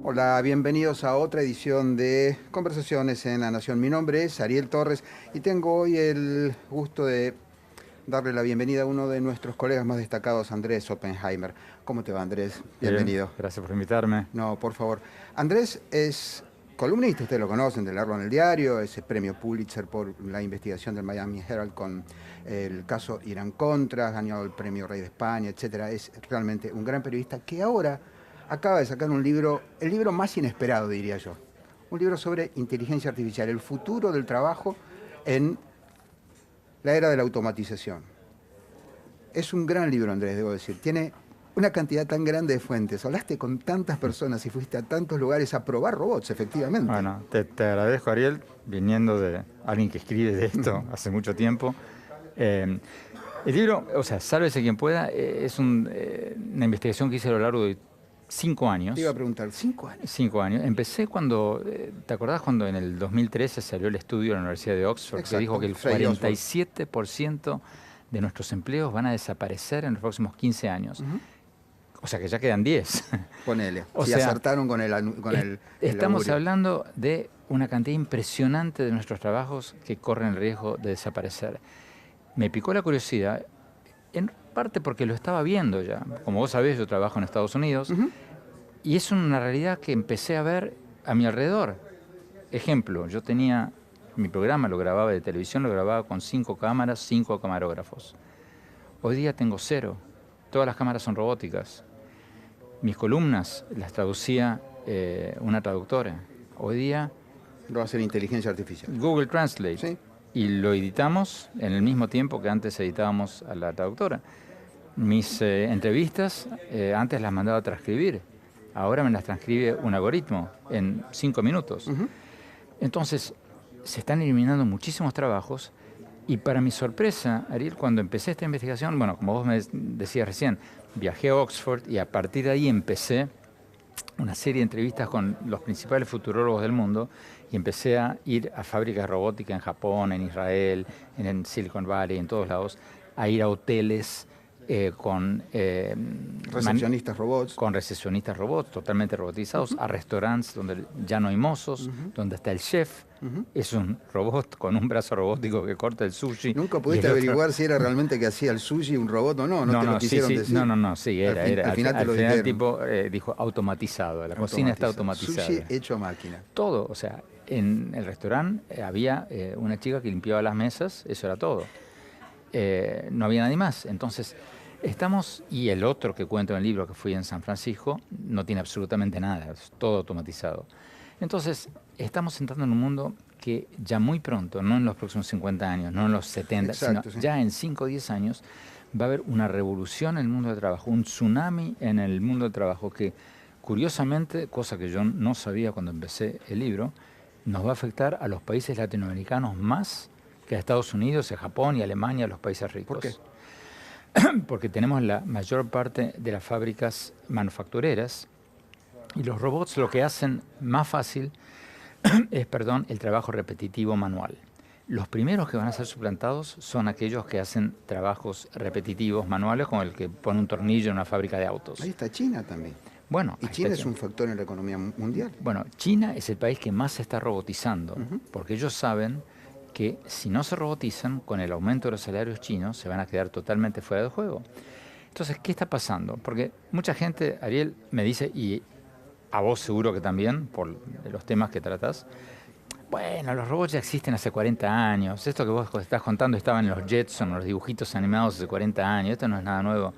Hola, bienvenidos a otra edición de Conversaciones en La Nación. Mi nombre es Ariel Torres y tengo hoy el gusto de darle la bienvenida a uno de nuestros colegas más destacados, Andrés Oppenheimer. ¿Cómo te va, Andrés? Bien, Bienvenido. gracias por invitarme. No, por favor. Andrés es columnista, ustedes lo conocen, de leerlo en el diario, ese premio Pulitzer por la investigación del Miami Herald con el caso Irán-Contra, ganó el premio Rey de España, etcétera. Es realmente un gran periodista que ahora acaba de sacar un libro, el libro más inesperado, diría yo. Un libro sobre inteligencia artificial, el futuro del trabajo en la era de la automatización. Es un gran libro, Andrés, debo decir. Tiene una cantidad tan grande de fuentes. Hablaste con tantas personas y fuiste a tantos lugares a probar robots, efectivamente. Bueno, te agradezco, Ariel, viniendo de alguien que escribe de esto hace mucho tiempo. Eh, el libro, o sea, Sálvese quien pueda, es una investigación que hice a lo largo de 5 Te iba a años. preguntar, 5 años. 5 años. Empecé cuando, ¿te acordás cuando en el 2013 salió el estudio de la Universidad de Oxford que dijo Exacto, que el Freddie Osborne. 47% de nuestros empleos van a desaparecer en los próximos 15 años? O sea que ya quedan 10. Ponele. O Si sea, acertaron con el estamos augurio. hablando de una cantidad impresionante de nuestros trabajos que corren el riesgo de desaparecer. Me picó la curiosidad, en parte porque lo estaba viendo ya. Como vos sabés, yo trabajo en Estados Unidos y es una realidad que empecé a ver a mi alrededor. Ejemplo, yo tenía mi programa, lo grababa de televisión, lo grababa con 5 cámaras, 5 camarógrafos. Hoy día tengo 0. Todas las cámaras son robóticas. Mis columnas las traducía una traductora. Hoy día Lo va a hacer inteligencia artificial. Google Translate. ¿Sí? Y lo editamos en el mismo tiempo que antes editábamos a la traductora. Mis entrevistas antes las mandaba a transcribir. Ahora me las transcribe un algoritmo en 5 minutos. Entonces, se están eliminando muchísimos trabajos. Y para mi sorpresa, Ariel, cuando empecé esta investigación, bueno, como vos me decías recién, viajé a Oxford y a partir de ahí empecé una serie de entrevistas con los principales futurólogos del mundo y empecé a ir a fábricas de robótica en Japón, en Israel, en Silicon Valley, en todos lados, a ir a hoteles Recepcionistas robots. con recepcionistas robots totalmente robotizados, a restaurantes donde ya no hay mozos, donde está el chef, es un robot con un brazo robótico que corta el sushi. Nunca y pudiste el otro- averiguar si era realmente que hacía el sushi un robot o no, no te lo sí, quisieron sí, decir. no, sí, era. Al final te lo Al final el dijeron. tipo dijo automatizado, la cocina está automatizada. Sushi hecho a máquina. Todo, o sea, en el restaurante había una chica que limpiaba las mesas, eso era todo. No había nadie más. Entonces, y el otro que cuento en el libro, que fui en San Francisco, no tiene absolutamente nada, es todo automatizado. Entonces, estamos entrando en un mundo que ya muy pronto, no en los próximos 50 años, no en los 70, Exacto, sino sí. ya en 5 o 10 años, va a haber una revolución en el mundo del trabajo, un tsunami en el mundo del trabajo que, curiosamente, cosa que yo no sabía cuando empecé el libro, nos va a afectar a los países latinoamericanos más que a Estados Unidos, a Japón y a Alemania, a los países ricos. ¿Por qué? Porque tenemos la mayor parte de las fábricas manufactureras y los robots lo que hacen más fácil es, el trabajo repetitivo manual. Los primeros que van a ser suplantados son aquellos que hacen trabajos repetitivos manuales, como el que pone un tornillo en una fábrica de autos. Ahí está China también. Bueno, Y ahí China está es un factor en la economía mundial. Bueno, China es el país que más se está robotizando, porque ellos saben que si no se robotizan, con el aumento de los salarios chinos, se van a quedar totalmente fuera de juego. Entonces, ¿qué está pasando? Porque mucha gente, Ariel, me dice, y a vos seguro que también, por los temas que tratás, bueno, los robots ya existen hace 40 años, esto que vos estás contando estaba en los Jetson, los dibujitos animados hace 40 años, esto no es nada nuevo.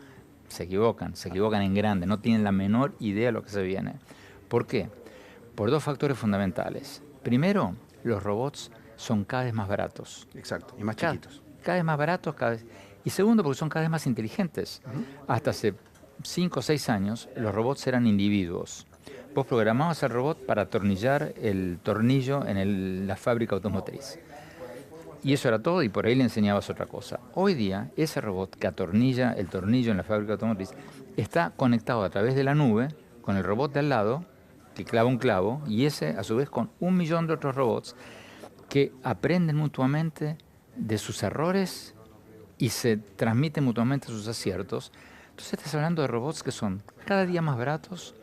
Se equivocan en grande, no tienen la menor idea de lo que se viene. ¿Por qué? Por 2 factores fundamentales. Primero, los robots son cada vez más baratos. Exacto, y más Cada, chiquitos. cada vez más baratos, y segundo, porque son cada vez más inteligentes. Hasta hace 5 o 6 años, los robots eran individuos. Vos programabas al robot para atornillar el tornillo en la fábrica automotriz. Y eso era todo, y por ahí le enseñabas otra cosa. Hoy día, ese robot que atornilla el tornillo en la fábrica automotriz está conectado a través de la nube con el robot de al lado, que clava un clavo, y ese a su vez con 1 millón de otros robots que aprenden mutuamente de sus errores y se transmiten mutuamente sus aciertos. Entonces estás hablando de robots que son cada día más baratos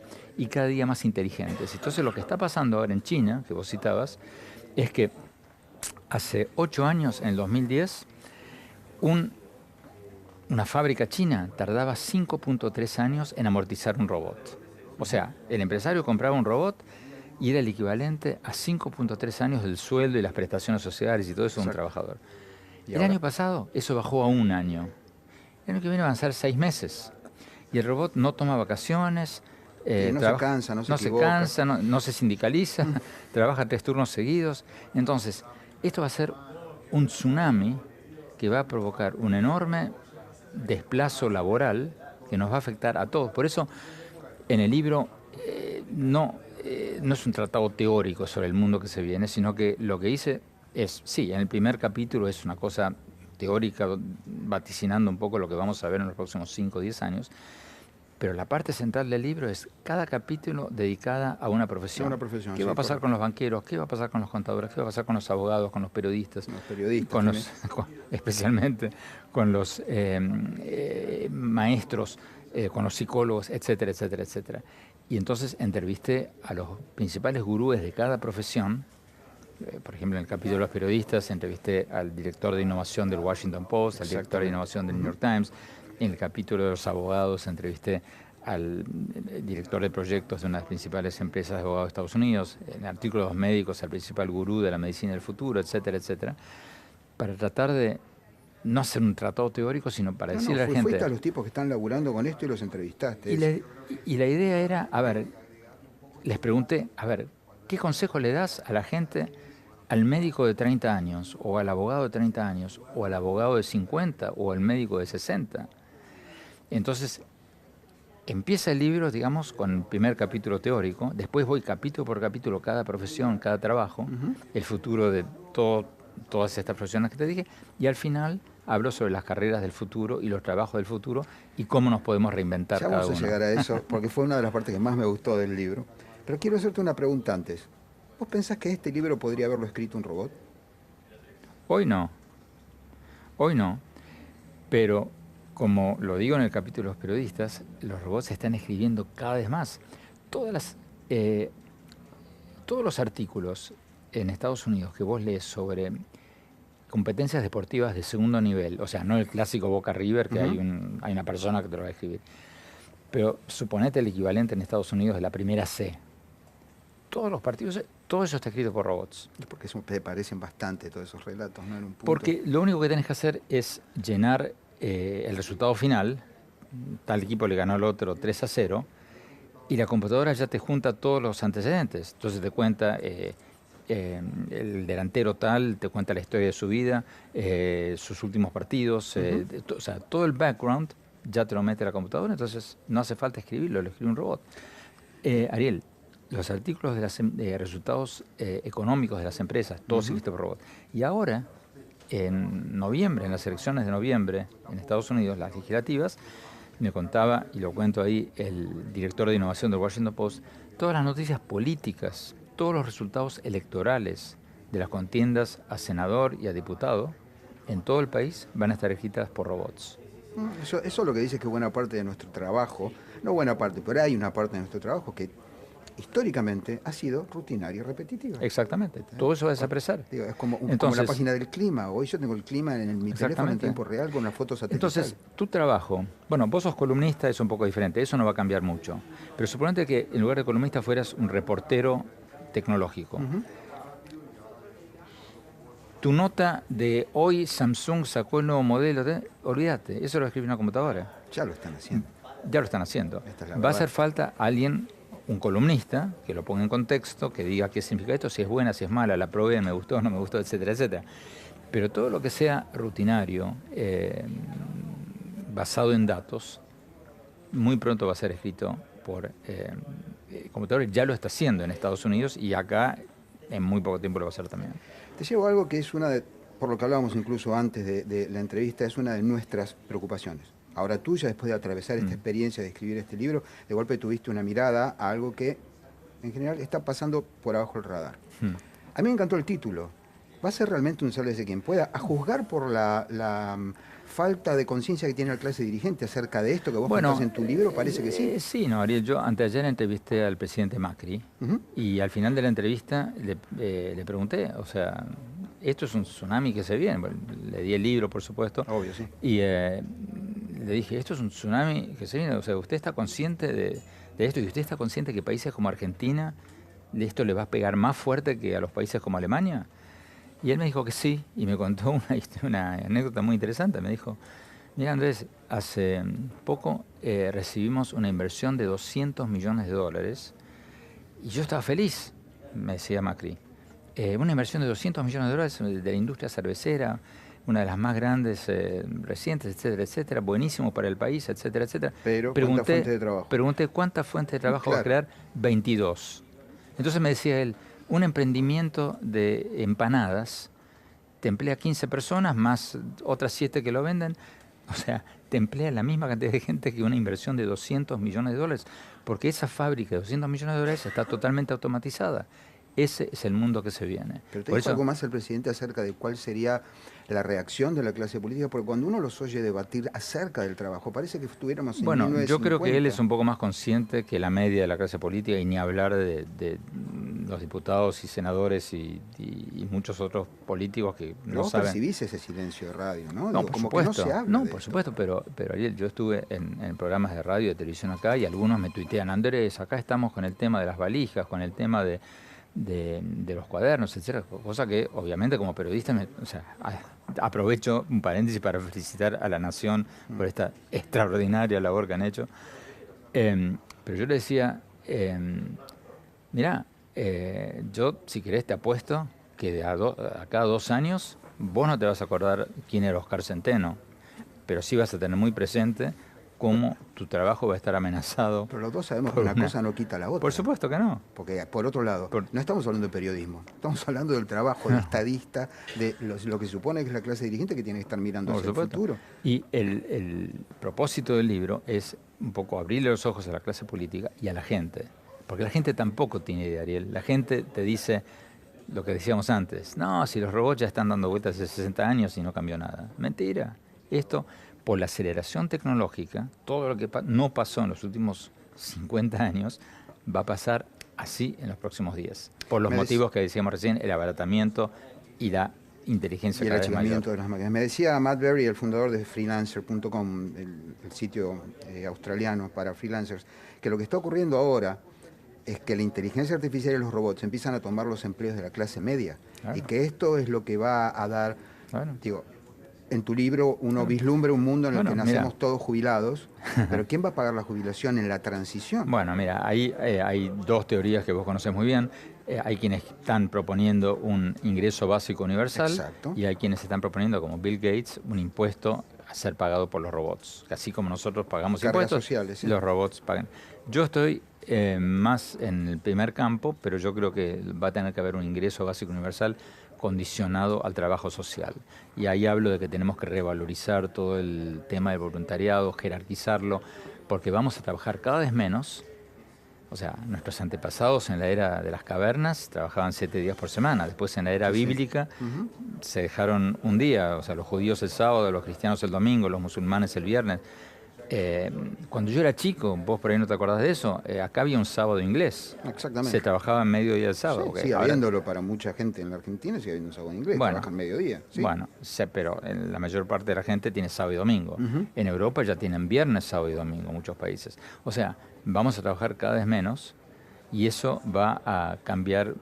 y cada día más inteligentes. Entonces lo que está pasando ahora en China, que vos citabas, es que hace 8 años, en el 2010, una fábrica china tardaba 5.3 años en amortizar un robot. O sea, el empresario compraba un robot y era el equivalente a 5.3 años del sueldo y las prestaciones sociales y todo eso de un trabajador. El año pasado eso bajó a 1 año. El año que viene van a ser 6 meses. Y el robot no toma vacaciones, no se cansa, no se equivoca. no se sindicaliza, trabaja 3 turnos seguidos. Entonces, esto va a ser un tsunami que va a provocar un enorme desplazo laboral que nos va a afectar a todos. Por eso, en el libro no es un tratado teórico sobre el mundo que se viene, sino que lo que hice es, sí, en el primer capítulo es una cosa teórica, vaticinando un poco lo que vamos a ver en los próximos 5 o 10 años, pero la parte central del libro es cada capítulo dedicada a una profesión. ¿Qué va a pasar con los banqueros? ¿Qué va a pasar con los contadores? ¿Qué va a pasar con los abogados, con los periodistas? Especialmente con los maestros, con los psicólogos, etcétera, etcétera, etcétera. Y entonces entrevisté a los principales gurúes de cada profesión. Por ejemplo, en el capítulo de los periodistas entrevisté al director de innovación del Washington Post, al director de innovación del New York Times. En el capítulo de los abogados entrevisté al director de proyectos de una de las principales empresas de abogados de Estados Unidos. En el artículo de los médicos, al principal gurú de la medicina del futuro, etcétera, etcétera. Para tratar de no hacer un tratado teórico, sino para decirle a la gente... Fuiste a los tipos que están laburando con esto y los entrevistaste. Y la idea era, a ver, les pregunté, a ver, ¿qué consejo le das a la gente, al médico de 30 años, o al abogado de 30 años, o al abogado de 50, o al médico de 60? Entonces, empieza el libro, digamos, con el primer capítulo teórico, después voy capítulo por capítulo, cada profesión, cada trabajo, el futuro de todas estas profesiones que te dije, y al final hablo sobre las carreras del futuro y los trabajos del futuro y cómo nos podemos reinventar cada uno. Ya vamos a llegar a eso, porque fue una de las partes que más me gustó del libro. Pero quiero hacerte una pregunta antes. ¿Vos pensás que este libro podría haberlo escrito un robot? Hoy no, pero como lo digo en el capítulo de los periodistas, los robots se están escribiendo cada vez más. Todos los artículos en Estados Unidos que vos lees sobre competencias deportivas de segundo nivel, o sea, no el clásico Boca River, que hay una persona que te lo va a escribir, pero suponete el equivalente en Estados Unidos de la primera C. Todos los partidos, todo eso está escrito por robots. Porque eso te parecen bastante todos esos relatos, ¿no? En un punto. Porque lo único que tenés que hacer es llenar el resultado final, tal equipo le ganó al otro 3-0, y la computadora ya te junta todos los antecedentes. Entonces te cuenta el delantero tal, te cuenta la historia de su vida, sus últimos partidos, o sea, todo el background ya te lo mete la computadora, entonces no hace falta escribirlo, lo escribe un robot. Ariel, los artículos de los resultados económicos de las empresas, todos escritos por robot. Y ahora, en noviembre, en las elecciones de noviembre en Estados Unidos, las legislativas, me contaba, y lo cuento ahí, el director de innovación del Washington Post, todas las noticias políticas, todos los resultados electorales de las contiendas a senador y a diputado en todo el país van a estar escritas por robots. Eso es lo que dice que buena parte de nuestro trabajo, no buena parte, pero hay una parte de nuestro trabajo que históricamente ha sido rutinaria y repetitiva. Exactamente, todo eso va a desaparecer. Digo, es como la página del clima. Hoy yo tengo el clima en mi teléfono en tiempo real con las fotos satelitales. Entonces, tu trabajo, bueno, vos sos columnista, es un poco diferente, eso no va a cambiar mucho. Pero suponete que en lugar de columnista fueras un reportero tecnológico. Tu nota de hoy Samsung sacó el nuevo modelo, olvídate, eso lo escribe una computadora. Ya lo están haciendo. Ya lo están haciendo. Va a hacer falta alguien, un columnista, que lo ponga en contexto, que diga qué significa esto, si es buena, si es mala, la probé, me gustó, no me gustó, etcétera, etcétera. Pero todo lo que sea rutinario, basado en datos, muy pronto va a ser escrito por computadores. Ya lo está haciendo en Estados Unidos y acá en muy poco tiempo lo va a hacer también. Te llevo algo que es por lo que hablábamos incluso antes de la entrevista, es una de nuestras preocupaciones. Ahora tuya, después de atravesar esta experiencia de escribir este libro, de golpe tuviste una mirada a algo que en general está pasando por abajo del radar. A mí me encantó el título, va a ser realmente un sálvese quien pueda, a juzgar por la falta de conciencia que tiene la clase dirigente acerca de esto que vos contás en tu libro, parece que sí. Sí, no, Ariel, yo anteayer entrevisté al presidente Macri y al final de la entrevista le pregunté, o sea, esto es un tsunami que se viene. Bueno, le di el libro, por supuesto. Obvio, sí. Y le dije, esto es un tsunami que se viene. O sea, ¿usted está consciente de esto? ¿Y usted está consciente que países como Argentina, de esto le va a pegar más fuerte que a los países como Alemania? Y él me dijo que sí, y me contó una anécdota muy interesante. Me dijo, mira Andrés, hace poco recibimos una inversión de $200 millones y yo estaba feliz, me decía Macri. Una inversión de $200 millones de la industria cervecera, una de las más grandes recientes, etcétera, etcétera, buenísimo para el país, etcétera, etcétera. Pero, ¿cuántas fuentes de trabajo? Pregunté, ¿cuántas fuentes de trabajo va a crear? 22. Entonces me decía él, un emprendimiento de empanadas te emplea 15 personas más otras 7 que lo venden. O sea, te emplea la misma cantidad de gente que una inversión de $200 millones, porque esa fábrica de $200 millones está totalmente automatizada. Ese es el mundo que se viene. ¿Pero te dijo algo más el presidente acerca de cuál sería la reacción de la clase política? Porque cuando uno los oye debatir acerca del trabajo, parece que estuviéramos en 1950. Yo creo que él es un poco más consciente que la media de la clase política, y ni hablar de los diputados y senadores y muchos otros políticos que no saben. Vos percibís ese silencio de radio, ¿no? No, Digo, por como supuesto. Que no se habla no, de por esto. supuesto, pero Ariel, yo estuve en programas de radio y de televisión acá y algunos me tuitean, Andrés, acá estamos con el tema de las valijas, con el tema de los cuadernos, etcétera, cosa que obviamente como periodista aprovecho un paréntesis para felicitar a La Nación por esta extraordinaria labor que han hecho. Pero yo le decía, mirá, yo si querés te apuesto que a cada 2 años vos no te vas a acordar quién era Oscar Centeno, pero sí vas a tener muy presente cómo tu trabajo va a estar amenazado. Pero los dos sabemos que una cosa no quita la otra. Por supuesto que no. Porque, por otro lado, no estamos hablando de periodismo, estamos hablando del trabajo de estadista, de lo que se supone que es la clase dirigente que tiene que estar mirando hacia el futuro. Y el propósito del libro es un poco abrirle los ojos a la clase política y a la gente. Porque la gente tampoco tiene idea, Ariel. La gente te dice lo que decíamos antes. No, si los robots ya están dando vueltas hace 60 años y no cambió nada. Mentira. Esto, por la aceleración tecnológica, todo lo que no pasó en los últimos 50 años, va a pasar así en los próximos días. Por los motivos que decíamos recién, el abaratamiento y la inteligencia cada vez mayor. Y el achicamiento de las máquinas. Me decía Matt Berry, el fundador de freelancer.com, el sitio australiano para freelancers, que lo que está ocurriendo ahora es que la inteligencia artificial y los robots empiezan a tomar los empleos de la clase media. Claro. Y que esto es lo que va a dar, digo, en tu libro uno vislumbra un mundo en el que nacemos todos jubilados, pero ¿quién va a pagar la jubilación en la transición? Bueno, mira, hay 2 teorías que vos conocés muy bien. Hay quienes están proponiendo un ingreso básico universal. Exacto. Y hay quienes están proponiendo, como Bill Gates, un impuesto a ser pagado por los robots. Así como nosotros pagamos impuestos, sociales, ¿sí? Los robots pagan. Yo estoy más en el primer campo, pero yo creo que va a tener que haber un ingreso básico universal condicionado al trabajo social. Y ahí hablo de que tenemos que revalorizar todo el tema del voluntariado, jerarquizarlo, porque vamos a trabajar cada vez menos. O sea, nuestros antepasados en la era de las cavernas trabajaban 7 días por semana. Después en la era bíblica se dejaron un día. O sea, los judíos el sábado, los cristianos el domingo, los musulmanes el viernes. Cuando yo era chico, vos por ahí no te acordás de eso, acá había un sábado inglés. Exactamente. Se trabajaba en mediodía del sábado. Sí, sigue habiéndolo para mucha gente en la Argentina, sigue habiendo un sábado inglés, trabajan mediodía. ¿Sí? Bueno, pero la mayor parte de la gente tiene sábado y domingo. En Europa ya tienen viernes, sábado y domingo, muchos países. O sea, vamos a trabajar cada vez menos y eso va a cambiar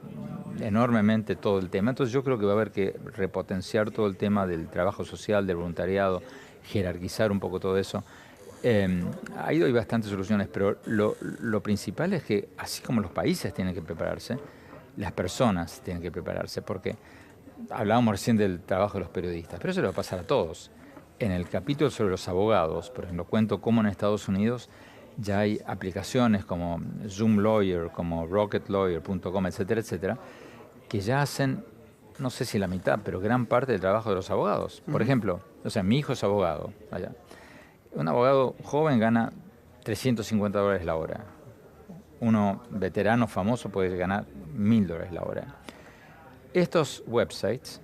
enormemente todo el tema. Entonces yo creo que va a haber que repotenciar todo el tema del trabajo social, del voluntariado, jerarquizar un poco todo eso. Ahí doy bastantes soluciones, pero lo principal es que, así como los países tienen que prepararse, las personas tienen que prepararse, porque hablábamos recién del trabajo de los periodistas, pero eso le va a pasar a todos. En el capítulo sobre los abogados, por ejemplo, cuento cómo en Estados Unidos ya hay aplicaciones como Zoom Lawyer, como RocketLawyer.com, etcétera, etcétera, que ya hacen, no sé si la mitad, pero gran parte del trabajo de los abogados. Por ejemplo, mi hijo es abogado allá. Un abogado joven gana $350 la hora. Uno veterano famoso puede ganar $1.000 la hora. Estos websites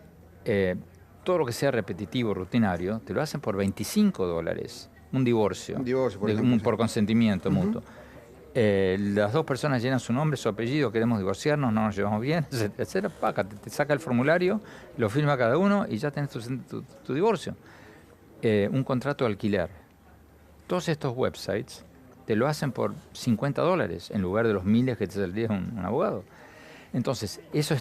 todo lo que sea repetitivo, rutinario, te lo hacen por $25. Un divorcio. Un divorcio, por ejemplo, sí. Por consentimiento mutuo. Las dos personas llenan su nombre, su apellido, queremos divorciarnos, no nos llevamos bien, etcétera. Paca, te saca el formulario, lo firma cada uno y ya tenés tu divorcio. Un contrato de alquiler. Todos estos websites te lo hacen por $50 en lugar de los miles que te saldría un abogado. Entonces, eso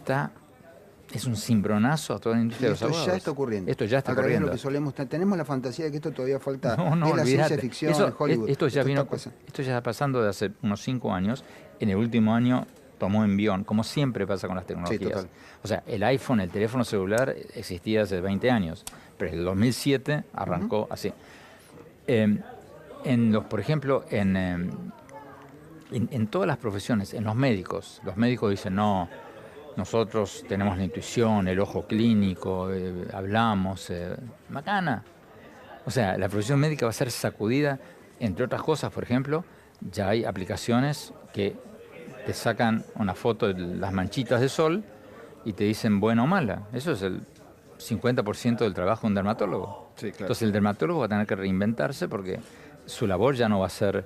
es un cimbronazo a toda la industria de los abogados. Esto ya está ocurriendo. Esto ya está Al revés de ocurriendo. lo que solemos tenemos la fantasía de que esto todavía falta. No, es la ciencia olvídate. ficción, en Hollywood. Esto ya está pasando de hace unos 5 años. En el último año tomó envión, como siempre pasa con las tecnologías. Sí, total. O sea, el iPhone, el teléfono celular, existía hace 20 años, pero en el 2007 arrancó así. Por ejemplo, en todas las profesiones, en los médicos dicen, no, nosotros tenemos la intuición, el ojo clínico, hablamos, macana. O sea, la profesión médica va a ser sacudida, entre otras cosas, por ejemplo, ya hay aplicaciones que te sacan una foto de las manchitas de sol y te dicen buena o mala. Eso es el 50% del trabajo de un dermatólogo. Sí, claro. Entonces el dermatólogo va a tener que reinventarse porque su labor ya no va a ser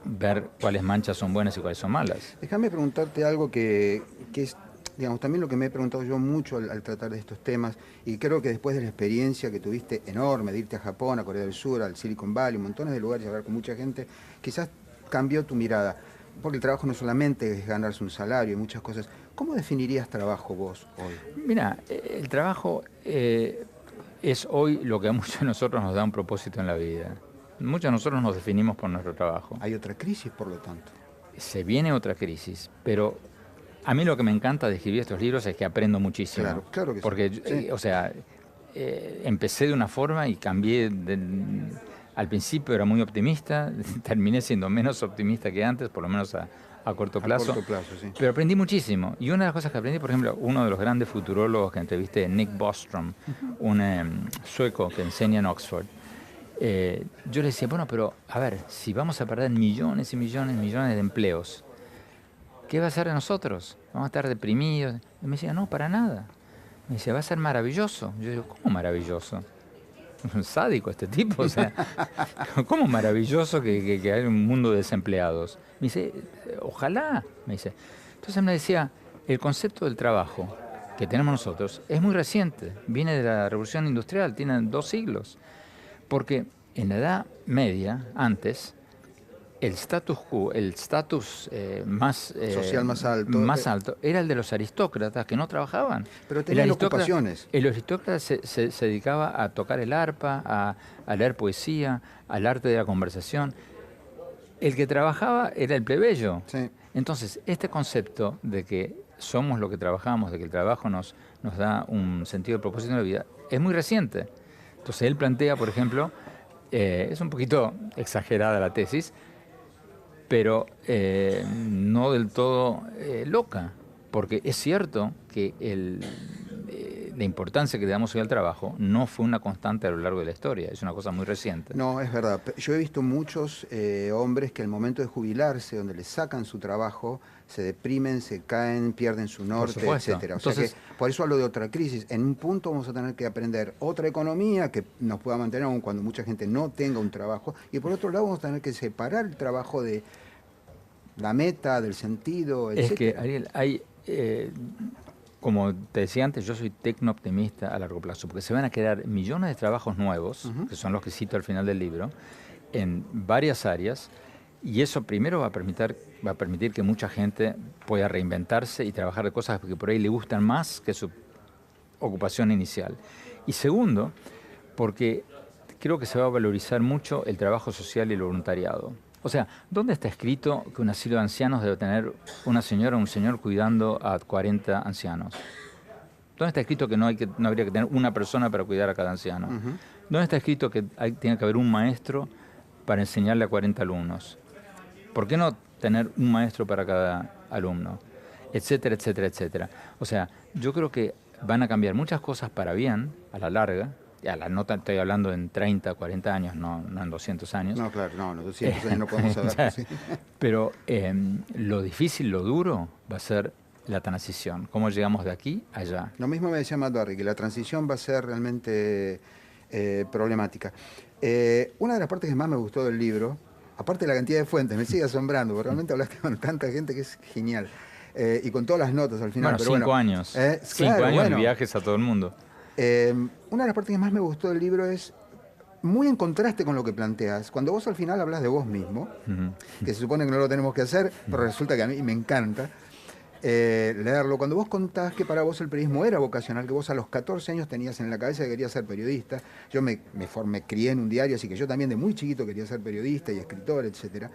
ver cuáles manchas son buenas y cuáles son malas. Déjame preguntarte algo que es, digamos, también lo que me he preguntado yo mucho al tratar de estos temas, y creo que después de la experiencia que tuviste enorme de irte a Japón, a Corea del Sur, al Silicon Valley, montones de lugares y hablar con mucha gente, quizás cambió tu mirada, porque el trabajo no solamente es ganarse un salario y muchas cosas. ¿Cómo definirías trabajo vos hoy? Mira, el trabajo es hoy lo que a muchos de nosotros nos da un propósito en la vida. Muchos de nosotros nos definimos por nuestro trabajo. Hay otra crisis, por lo tanto. Se viene otra crisis, pero a mí lo que me encanta de escribir estos libros es que aprendo muchísimo. Claro que porque, sí. Porque, o sea, empecé de una forma y cambié. Al principio era muy optimista, terminé siendo menos optimista que antes, por lo menos a corto plazo. A corto plazo, sí. Pero aprendí muchísimo. Y una de las cosas que aprendí, por ejemplo, uno de los grandes futurólogos que entrevisté, Nick Bostrom, un sueco que enseña en Oxford, yo le decía, bueno, pero a ver, si vamos a perder millones y millones y millones de empleos, ¿qué va a ser de nosotros? ¿Vamos a estar deprimidos? Y me decía, no, para nada. Me decía, va a ser maravilloso. Yo digo, ¿cómo maravilloso? Es un sádico este tipo, o sea, ¿cómo maravilloso que hay un mundo de desempleados? Me dice, ojalá, me dice. Entonces me decía, el concepto del trabajo que tenemos nosotros es muy reciente, viene de la Revolución Industrial, tiene 2 siglos. Porque en la Edad Media, antes, el status quo, el estatus social más alto, era el de los aristócratas que no trabajaban. Pero tenían ocupaciones. El aristócrata se dedicaba a tocar el arpa, a leer poesía, al arte de la conversación. El que trabajaba era el plebeyo. Sí. Entonces, este concepto de que somos lo que trabajamos, de que el trabajo nos da un sentido de propósito en la vida, es muy reciente. Entonces él plantea, por ejemplo, es un poquito exagerada la tesis, pero no del todo loca, porque es cierto que la importancia que le damos hoy al trabajo no fue una constante a lo largo de la historia, es una cosa muy reciente. No, es verdad. Yo he visto muchos hombres que al momento de jubilarse, donde les sacan su trabajo, se deprimen, se caen, pierden su norte, etcétera. O sea que por eso hablo de otra crisis. En un punto vamos a tener que aprender otra economía que nos pueda mantener aun cuando mucha gente no tenga un trabajo. Y por otro lado vamos a tener que separar el trabajo de la meta, del sentido, etcétera. Es que, Ariel, hay... como te decía antes, yo soy tecno-optimista a largo plazo, porque se van a crear millones de trabajos nuevos, que son los que cito al final del libro, en varias áreas, y eso primero va a permitir que mucha gente pueda reinventarse y trabajar de cosas que por ahí le gustan más que su ocupación inicial. Y segundo, porque creo que se va a valorizar mucho el trabajo social y el voluntariado. O sea, ¿dónde está escrito que un asilo de ancianos debe tener una señora o un señor cuidando a 40 ancianos? ¿Dónde está escrito que no habría que tener una persona para cuidar a cada anciano? ¿Dónde está escrito que tiene que haber un maestro para enseñarle a 40 alumnos? ¿Por qué no tener un maestro para cada alumno? Etcétera, etcétera, etcétera. O sea, yo creo que van a cambiar muchas cosas para bien a la larga. A la nota estoy hablando en 30, 40 años, no en 200 años. No, claro, no, en 200 años no podemos saber. Sí. Pero lo difícil, lo duro, va a ser la transición, cómo llegamos de aquí a allá. Lo mismo me decía Matt Barry, que la transición va a ser realmente problemática. Una de las partes que más me gustó del libro, aparte de la cantidad de fuentes, me sigue asombrando, porque realmente hablaste con tanta gente que es genial. Y con todas las notas al final. Bueno, pero 5 años. 5 claro, años bueno, de viajes a todo el mundo. una de las partes que más me gustó del libro es muy en contraste con lo que planteas. Cuando vos al final hablas de vos mismo, que se supone que no lo tenemos que hacer, pero resulta que a mí me encanta leerlo. Cuando vos contás que para vos el periodismo era vocacional, que vos a los 14 años tenías en la cabeza que querías ser periodista, yo me crié en un diario, así que yo también de muy chiquito quería ser periodista y escritor, etcétera.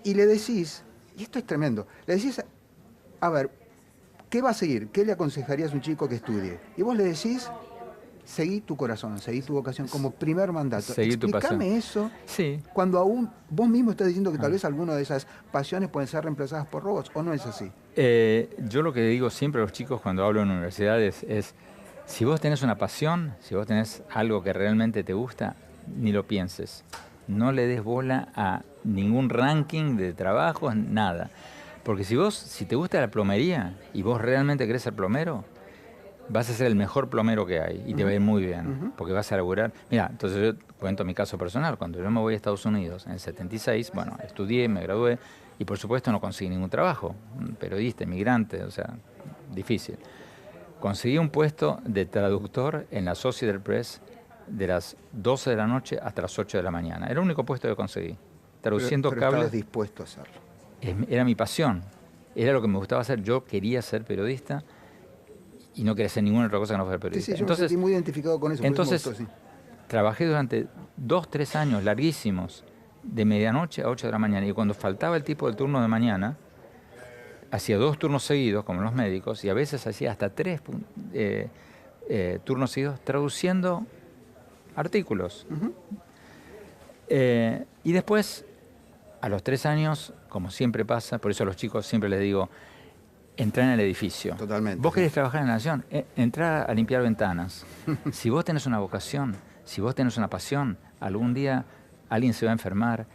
Y le decís, y esto es tremendo, le decís, a ver, ¿qué va a seguir? ¿Qué le aconsejarías a un chico que estudie? Y vos le decís, seguí tu corazón, seguí tu vocación como primer mandato. Seguí tu pasión. Explícame eso, Sí. cuando aún vos mismo estás diciendo que tal vez alguna de esas pasiones pueden ser reemplazadas por robots, ¿o no es así? Yo lo que digo siempre a los chicos cuando hablo en universidades es, si vos tenés una pasión, si vos tenés algo que realmente te gusta, ni lo pienses. No le des bola a ningún ranking de trabajos, nada. Porque si te gusta la plomería y vos realmente querés ser plomero, vas a ser el mejor plomero que hay y te va a ir muy bien, porque vas a laburar. Mira, entonces yo cuento mi caso personal. Cuando yo me voy a Estados Unidos en el 76, bueno, estudié, me gradué y por supuesto no conseguí ningún trabajo. Periodista, inmigrante, o sea, difícil. Conseguí un puesto de traductor en la Associated Press de las 12 de la noche hasta las 8 de la mañana. Era el único puesto que conseguí, traduciendo pero cables. estabas dispuesto a hacerlo. Era mi pasión, era lo que me gustaba hacer. Yo quería ser periodista y no quería hacer ninguna otra cosa que no fuera periodista. Sí, yo me sentí muy identificado con eso. Entonces, por eso me gustó, sí. Trabajé durante 2-3 años larguísimos, de medianoche a 8 de la mañana, y cuando faltaba el tipo del turno de mañana, hacía 2 turnos seguidos, como los médicos, y a veces hacía hasta 3 turnos seguidos traduciendo artículos. Y después, a los 3 años, como siempre pasa, por eso a los chicos siempre les digo, entrá en el edificio. Totalmente. Vos querés trabajar en la nación, entrá a limpiar ventanas. Si vos tenés una vocación, si vos tenés una pasión, algún día alguien se va a enfermar,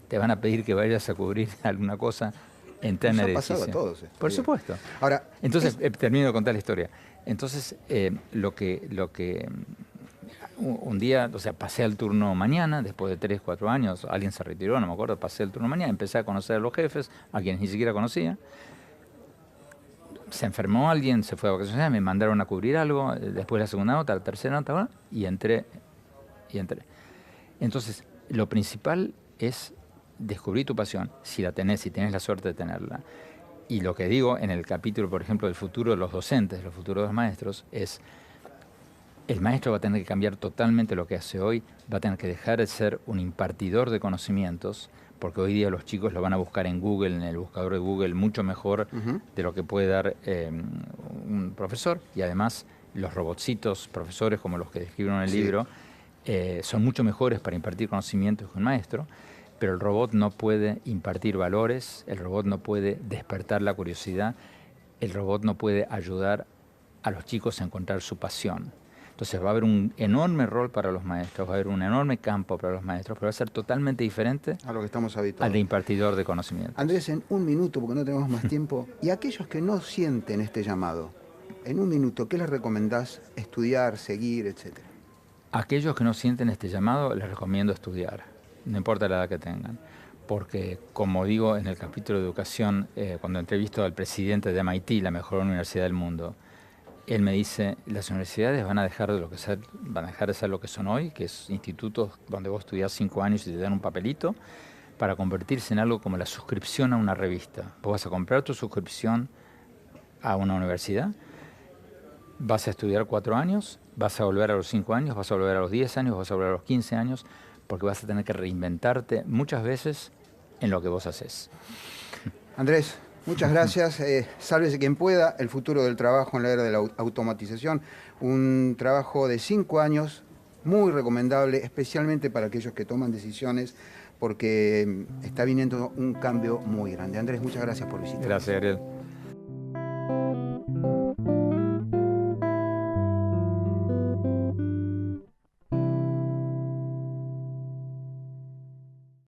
te van a pedir que vayas a cubrir alguna cosa, entrá en el edificio. Nos ha pasado a todos. Por supuesto. Ahora, entonces, termino de contar la historia. Entonces, un día, o sea, pasé al turno mañana, después de 3-4 años, alguien se retiró, no me acuerdo, pasé el turno mañana, empecé a conocer a los jefes, a quienes ni siquiera conocía. Se enfermó alguien, se fue de vacaciones, me mandaron a cubrir algo, después la segunda nota, la tercera nota, ¿verdad? y entré. Entonces, lo principal es descubrir tu pasión, si la tenés, si tenés la suerte de tenerla. Y lo que digo en el capítulo, por ejemplo, del futuro de los docentes, los futuros de los maestros, es el maestro va a tener que cambiar totalmente lo que hace hoy, va a tener que dejar de ser un impartidor de conocimientos, porque hoy día los chicos lo van a buscar en Google, en el buscador de Google, mucho mejor de lo que puede dar un profesor. Y además, los robotcitos, profesores como los que describieron en el libro, son mucho mejores para impartir conocimientos que un maestro, pero el robot no puede impartir valores, el robot no puede despertar la curiosidad, el robot no puede ayudar a los chicos a encontrar su pasión. Entonces va a haber un enorme rol para los maestros, va a haber un enorme campo para los maestros, pero va a ser totalmente diferente a lo que estamos habituados. Al de impartidor de conocimiento. Andrés, en un minuto, porque no tenemos más tiempo, y aquellos que no sienten este llamado, en un minuto, ¿qué les recomendás estudiar, seguir, etcétera? Aquellos que no sienten este llamado, les recomiendo estudiar, no importa la edad que tengan. Porque, como digo en el capítulo de educación, cuando entrevisto al presidente de MIT, la mejor universidad del mundo, él me dice, las universidades van a dejar de ser lo que son hoy, que es institutos donde vos estudiás 5 años y te dan un papelito, para convertirse en algo como la suscripción a una revista. Vos vas a comprar tu suscripción a una universidad, vas a estudiar 4 años, vas a volver a los 5 años, vas a volver a los 10 años, vas a volver a los 15 años, porque vas a tener que reinventarte muchas veces en lo que vos haces. Andrés, muchas gracias. Sálvese quien pueda, el futuro del trabajo en la era de la automatización. Un trabajo de 5 años, muy recomendable, especialmente para aquellos que toman decisiones, porque está viniendo un cambio muy grande. Andrés, muchas gracias por visitarnos. Gracias, Ariel.